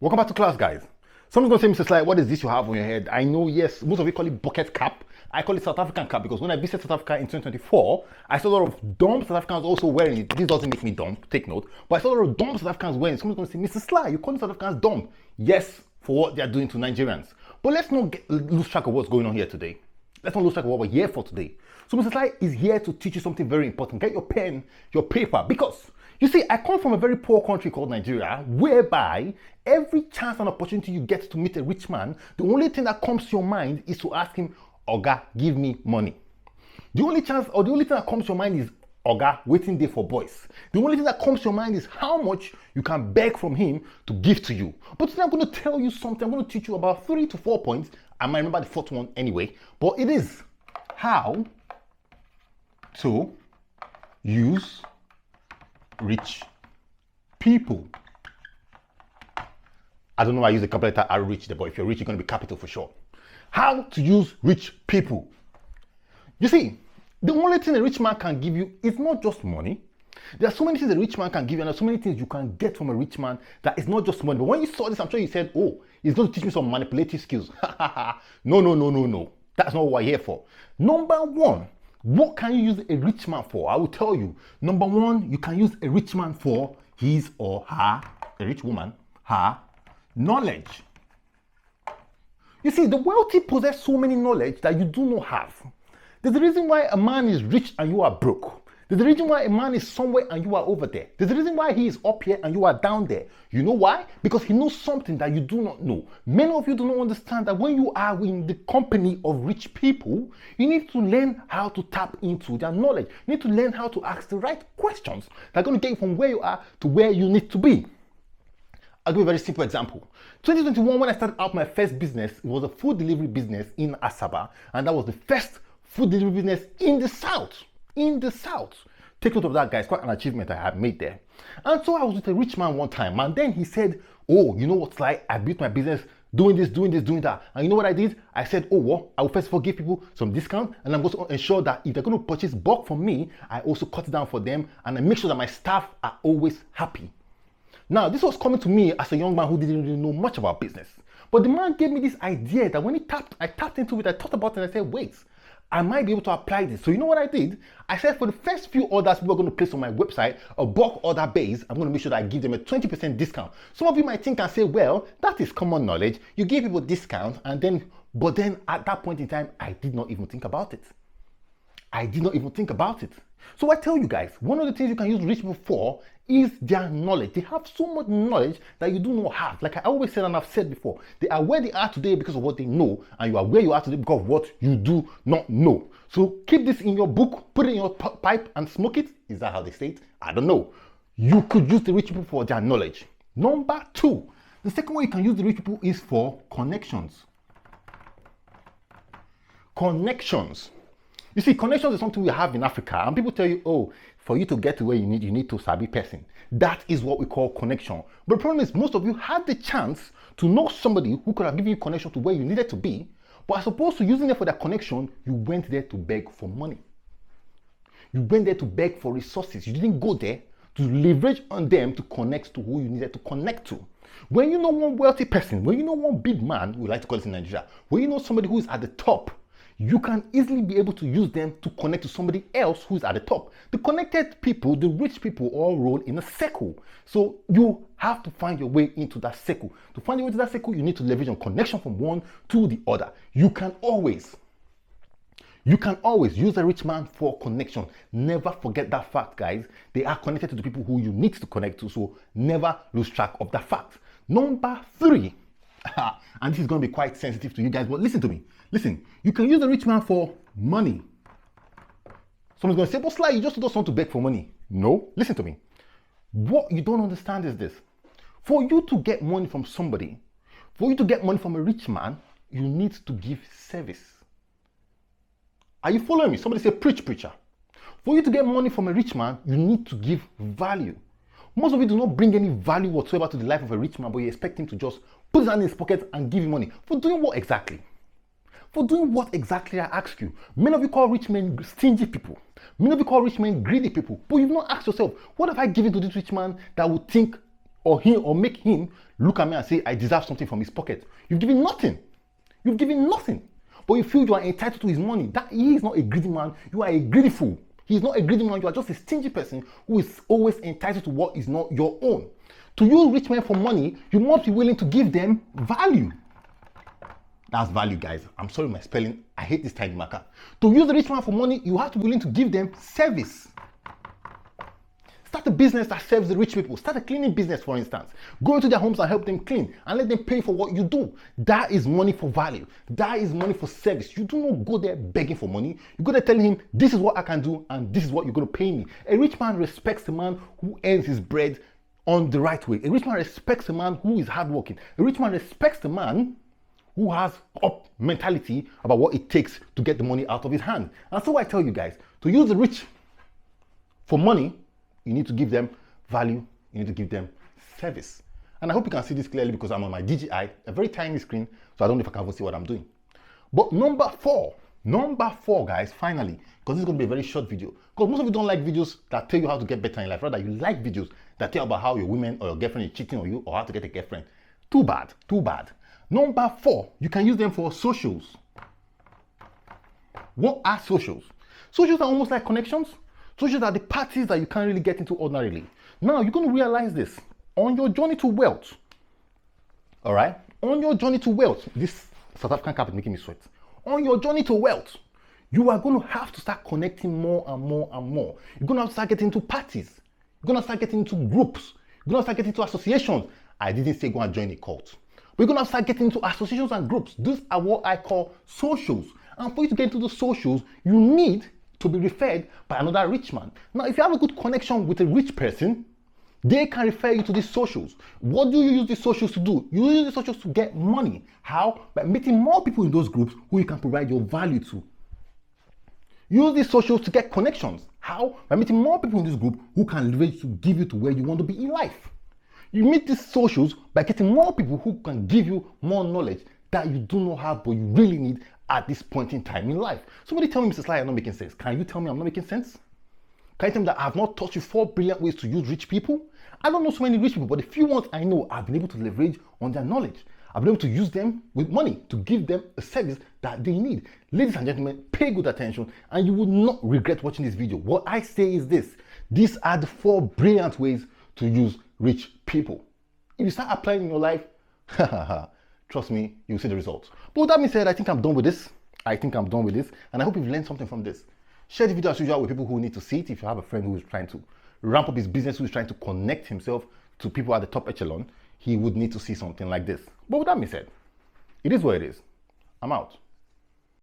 Welcome back to class, guys. Someone's going to say, Mr. Sly, what is this you have on your head? I know, yes, most of you call it bucket cap. I call it South African cap because when I visited South Africa in 2024, I saw a lot of dumb South Africans also wearing it. This doesn't make me dumb, take note. But I saw a lot of dumb South Africans wearing it. Someone's going to say, Mr. Sly, you call South Africans dumb. Yes, for what they are doing to Nigerians. But let's not lose track of what's going on here today. Let's not lose track of what we're here for today. So Mr. Sly is here to teach you something very important. Get your pen, your paper, because you see, I come from a very poor country called Nigeria, whereby every chance and opportunity you get to meet a rich man, the only thing that comes to your mind is to ask him, Oga, give me money. The only chance or the only thing that comes to your mind is, Oga, waiting there for boys. The only thing that comes to your mind is how much you can beg from him to give to you. But today I'm going to tell you something. I'm going to teach you about 3 to 4 points. I might remember the fourth one anyway, but it is how to use rich people. I don't know why I use the capital letter R rich there, but if you're rich, you're going to be capital for sure. How to use rich people. You see, the only thing a rich man can give you is not just money. There are so many things a rich man can give you, and there are so many things you can get from a rich man that is not just money. But when you saw this, I'm sure you said, oh, he's going to teach me some manipulative skills. No. That's not what we're here for. Number one, what can you use a rich man for? I will tell you. Number one, you can use a rich man for his or her, a rich woman, her knowledge. You see, the wealthy possess so many knowledge that you do not have. There's a reason why a man is rich and you are broke. There's a reason why a man is somewhere and you are over there. There's a reason why he is up here and you are down there. You know why? Because he knows something that you do not know. Many of you do not understand that when you are in the company of rich people, you need to learn how to tap into their knowledge. You need to learn how to ask the right questions that are going to get you from where you are to where you need to be. I'll give you a very simple example. 2021, when I started out my first business, it was a food delivery business in Asaba, and that was the first food delivery business in the South. Take note of that, guys. Quite an achievement I have made there. And so I was with a rich man one time, and then he said, oh, you know what's like? I built my business doing this, doing that. And you know what I did? I said, oh, well, I will first of all give people some discount, and I'm going to ensure that if they're going to purchase bulk from me, I also cut it down for them, and I make sure that my staff are always happy. Now, this was coming to me as a young man who didn't really know much about business. But the man gave me this idea that when I tapped into it, I thought about it and I said, wait, I might be able to apply this. So you know what I did? I said for the first few orders people are going to place on my website, a bulk order base, I'm going to make sure that I give them a 20% discount. Some of you might think and say, well, that is common knowledge. You give people discount but then at that point in time, I did not even think about it. So I tell you guys, one of the things you can use rich people for is their knowledge. They have so much knowledge that you do not have. Like I always said and I've said before, they are where they are today because of what they know, and you are where you are today because of what you do not know. So keep this in your book, put it in your pipe and smoke it. Is that how they say it? I don't know. You could use the rich people for their knowledge. Number two, the second way you can use the rich people is for connections. Connections. You see, connections is something we have in Africa, and people tell you, oh, for you to get to where you need to sabi person. That is what we call connection. But the problem is, most of you had the chance to know somebody who could have given you connection to where you needed to be, but as opposed to using it for that connection, you went there to beg for money. You went there to beg for resources. You didn't go there to leverage on them to connect to who you needed to connect to. When you know one wealthy person, when you know one big man, we like to call it in Nigeria, when you know somebody who is at the top, you can easily be able to use them to connect to somebody else who's at the top. The connected people, the rich people, all roll in a circle. So you have to find your way into that circle. To find your way into that circle, you need to leverage on connection from one to the other. You can always use a rich man for connection. Never forget that fact, guys. They are connected to the people who you need to connect to, so never lose track of that fact. Number three, and this is going to be quite sensitive to you guys, but listen to me. Listen, you can use a rich man for money. Someone's going to say, but Sly, you just want to beg for money. No, listen to me. What you don't understand is this. For you to get money from somebody, for you to get money from a rich man, you need to give service. Are you following me? Somebody say, preach, preacher. For you to get money from a rich man, you need to give value. Most of you do not bring any value whatsoever to the life of a rich man, but you expect him to just put his hand in his pocket and give you money. For doing what exactly? For doing what exactly, I ask you? Many of you call rich men stingy people. Many of you call rich men greedy people. But you've not asked yourself, what have I given to this rich man that would think or make him look at me and say, I deserve something from his pocket. You've given nothing. You've given nothing. But you feel you are entitled to his money. That he is not a greedy man. You are a greedy fool. He is not a greedy man. You are just a stingy person who is always entitled to what is not your own. To use rich men for money, you must be willing to give them value. That's value, guys. I'm sorry my spelling. I hate this tiny marker. To use the rich man for money, you have to be willing to give them service. Start a business that serves the rich people. Start a cleaning business, for instance. Go into their homes and help them clean and let them pay for what you do. That is money for value. That is money for service. You do not go there begging for money. You go there telling him, this is what I can do and this is what you're going to pay me. A rich man respects the man who earns his bread on the right way. A rich man respects the man who is hardworking. A rich man respects the man who has up mentality about what it takes to get the money out of his hand. And so I tell you guys, to use the rich for money, you need to give them value, you need to give them service. And I hope you can see this clearly because I'm on my DJI, a very tiny screen, so I don't know if I can even see what I'm doing. But number four, guys, finally, because this is going to be a very short video, because most of you don't like videos that tell you how to get better in life. Rather, you like videos that tell you about how your woman or your girlfriend is cheating on you or how to get a girlfriend. Too bad, too bad. Number four, you can use them for socials. What are socials? Socials are almost like connections. Socials are the parties that you can't really get into ordinarily. Now, you're going to realize this. On your journey to wealth, all right? On your journey to wealth, this South African cap is making me sweat. On your journey to wealth, you are going to have to start connecting more and more and more. You're going to have to start getting into parties. You're going to start getting into groups. You're going to start getting into associations. I didn't say go and join a cult. We're going to start getting into associations and groups. These are what I call socials. And for you to get into the socials, you need to be referred by another rich man. Now, if you have a good connection with a rich person, they can refer you to these socials. What do you use these socials to do? You use these socials to get money. How? By meeting more people in those groups who you can provide your value to. Use these socials to get connections. How? By meeting more people in this group who can leverage to give you to where you want to be in life. You meet these socials by getting more people who can give you more knowledge that you do not have but you really need at this point in time in life. Somebody tell me, Mr. Sly, I'm not making sense. Can you tell me I'm not making sense? Can you tell me that I have not taught you 4 brilliant ways to use rich people? I don't know so many rich people, but the few ones I know, I've been able to leverage on their knowledge. I've been able to use them with money to give them a service that they need. Ladies and gentlemen, pay good attention and you will not regret watching this video. What I say is this. These are the 4 brilliant ways to use rich people. If you start applying in your life, trust me, you'll see the results. But with that being said, I think I'm done with this. And I hope you've learned something from this. Share the video as usual with people who need to see it. If you have a friend who is trying to ramp up his business, who is trying to connect himself to people at the top echelon, he would need to see something like this. But with that being said, it is what it is. I'm out.